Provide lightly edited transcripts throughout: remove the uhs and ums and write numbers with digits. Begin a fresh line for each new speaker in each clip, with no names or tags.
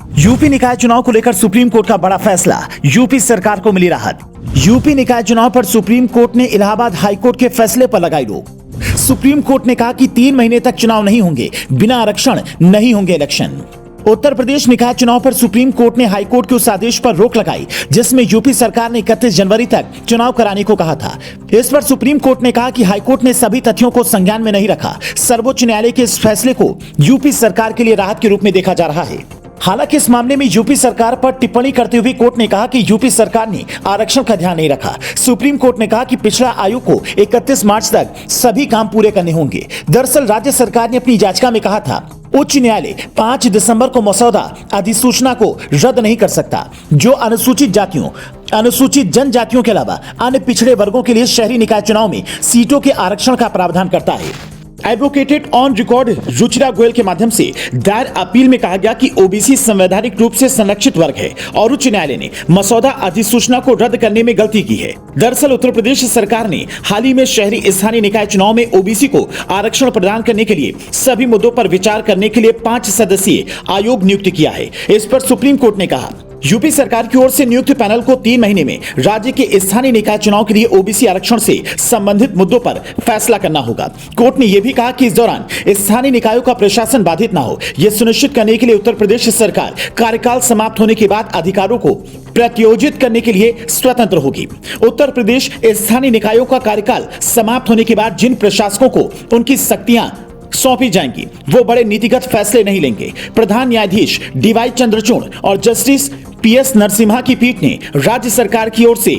UP निकाय चुनाव को लेकर सुप्रीम कोर्ट का बड़ा फैसला, यूपी सरकार को मिली राहत। यूपी निकाय चुनाव पर सुप्रीम कोर्ट ने इलाहाबाद हाईकोर्ट के फैसले पर लगाई रोक। सुप्रीम कोर्ट ने कहा कि 3 महीने तक चुनाव नहीं होंगे, बिना आरक्षण नहीं होंगे इलेक्शन। उत्तर प्रदेश निकाय चुनाव पर सुप्रीम कोर्ट ने हाईकोर्ट के उस आदेश पर रोक लगाई जिसमें यूपी सरकार ने 31 जनवरी तक चुनाव कराने को कहा था। इस पर सुप्रीम कोर्ट ने कहा कि हाईकोर्ट ने सभी तथ्यों को संज्ञान में नहीं रखा। सर्वोच्च न्यायालय के इस फैसले को यूपी सरकार के लिए राहत के रूप में देखा जा रहा है। हालांकि इस मामले में यूपी सरकार पर टिप्पणी करते हुए कोर्ट ने कहा कि यूपी सरकार ने आरक्षण का ध्यान नहीं रखा। सुप्रीम कोर्ट ने कहा कि पिछड़ा आयोग को 31 मार्च तक सभी काम पूरे करने होंगे। दरअसल राज्य सरकार ने अपनी याचिका में कहा था उच्च न्यायालय 5 दिसंबर को मसौदा अधिसूचना को रद्द नहीं कर सकता जो अनुसूचित जातियों, अनुसूचित जनजातियों के अलावा अन्य पिछड़े वर्गों के लिए शहरी निकाय चुनाव में सीटों के आरक्षण का प्रावधान करता है। Advocated on record Ruchira Goyal के माध्यम से दायर अपील में कहा गया कि ओबीसी संवैधानिक रूप से संरक्षित वर्ग है और उच्च न्यायालय ने मसौदा अधिसूचना को रद्द करने में गलती की है। दरअसल उत्तर प्रदेश सरकार ने हाल ही में शहरी स्थानीय निकाय चुनाव में ओबीसी को आरक्षण प्रदान करने के लिए सभी मुद्दों पर विचार करने के लिए 5 सदस्यीय आयोग नियुक्त किया है। इस पर सुप्रीम कोर्ट ने कहा यूपी सरकार की ओर से नियुक्त पैनल को 3 महीने में राज्य के स्थानीय निकाय चुनाव के लिए ओबीसी आरक्षण से संबंधित मुद्दों पर फैसला करना होगा। कोर्ट ने यह भी कहा कि इस दौरान स्थानीय निकायों का प्रशासन बाधित न हो, यह सुनिश्चित करने के लिए उत्तर प्रदेश सरकार कार्यकाल समाप्त होने के बाद अधिकारों को प्रत्योजित करने के लिए स्वतंत्र होगी। उत्तर प्रदेश स्थानीय निकायों का कार्यकाल समाप्त होने के बाद जिन प्रशासकों को उनकी शक्तियां सौंपी जाएंगी वो बड़े नीतिगत फैसले नहीं लेंगे। प्रधान न्यायाधीश डीवाई चंद्रचूड़ और जस्टिस पीएस नरसिम्हा की पीठ ने राज्य सरकार की ओर से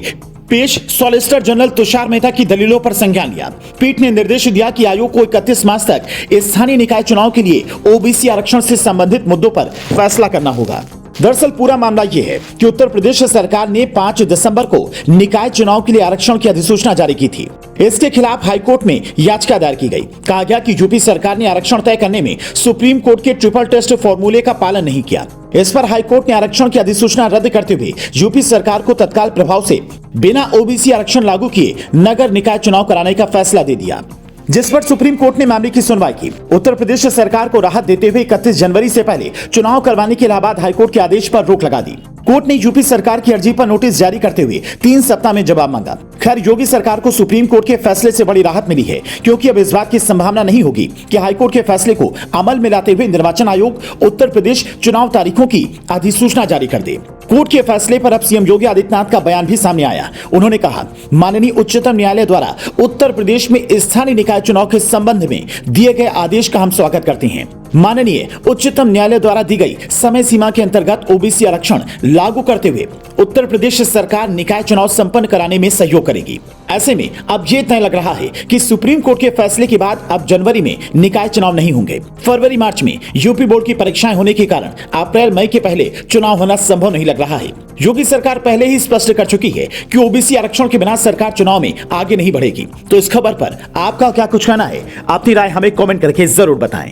पेश सॉलिसिटर जनरल तुषार मेहता की दलीलों पर संज्ञान लिया। पीठ ने निर्देश दिया कि आयोग को 31 मार्च तक स्थानीय निकाय चुनाव के लिए ओबीसी आरक्षण से संबंधित मुद्दों पर फैसला करना होगा। दरअसल पूरा मामला यह है कि उत्तर प्रदेश सरकार ने 5 दिसंबर को निकाय चुनाव के लिए आरक्षण की अधिसूचना जारी की थी। इसके खिलाफ हाईकोर्ट में याचिका दायर की गई। कहा गया कि यूपी सरकार ने आरक्षण तय करने में सुप्रीम कोर्ट के ट्रिपल टेस्ट फॉर्मूले का पालन नहीं किया। इस पर हाईकोर्ट ने आरक्षण की अधिसूचना रद्द करते हुए यूपी सरकार को तत्काल प्रभाव से बिना ओबीसी आरक्षण लागू किए नगर निकाय चुनाव कराने का फैसला दे दिया, जिस पर सुप्रीम कोर्ट ने मामले की सुनवाई की। उत्तर प्रदेश सरकार को राहत देते हुए 31 जनवरी से पहले चुनाव करवाने के इलाहाबाद हाईकोर्ट के आदेश पर रोक लगा दी। कोर्ट ने यूपी सरकार की अर्जी पर नोटिस जारी करते हुए 3 सप्ताह में जवाब मांगा। खैर योगी सरकार को सुप्रीम कोर्ट के फैसले से बड़ी राहत मिली है क्योंकि अब इस बात की संभावना नहीं होगी कि हाईकोर्ट के फैसले को अमल में लाते हुए निर्वाचन आयोग उत्तर प्रदेश चुनाव तारीखों की अधिसूचना जारी कर दे। कोर्ट के फैसले पर अब सीएम योगी आदित्यनाथ का बयान भी सामने आया। उन्होंने कहा माननीय उच्चतम न्यायालय द्वारा उत्तर प्रदेश में स्थानीय निकाय चुनाव के संबंध में दिए गए आदेश का हम स्वागत करते हैं। माननीय उच्चतम न्यायालय द्वारा दी गई समय सीमा के अंतर्गत ओबीसी आरक्षण लागू करते हुए उत्तर प्रदेश सरकार निकाय चुनाव संपन्न कराने में सहयोग करेगी। ऐसे में अब ये तय लग रहा है कि सुप्रीम कोर्ट के फैसले के बाद अब जनवरी में निकाय चुनाव नहीं होंगे। फरवरी मार्च में यूपी बोर्ड की परीक्षाएं होने के कारण अप्रैल मई के पहले चुनाव होना संभव नहीं लग रहा है। योगी सरकार पहले ही स्पष्ट कर चुकी है कि ओबीसी आरक्षण के बिना सरकार चुनाव में आगे नहीं बढ़ेगी। तो इस खबर पर आपका क्या कुछ कहना है? अपनी राय हमें कमेंट करके जरूर बताएं।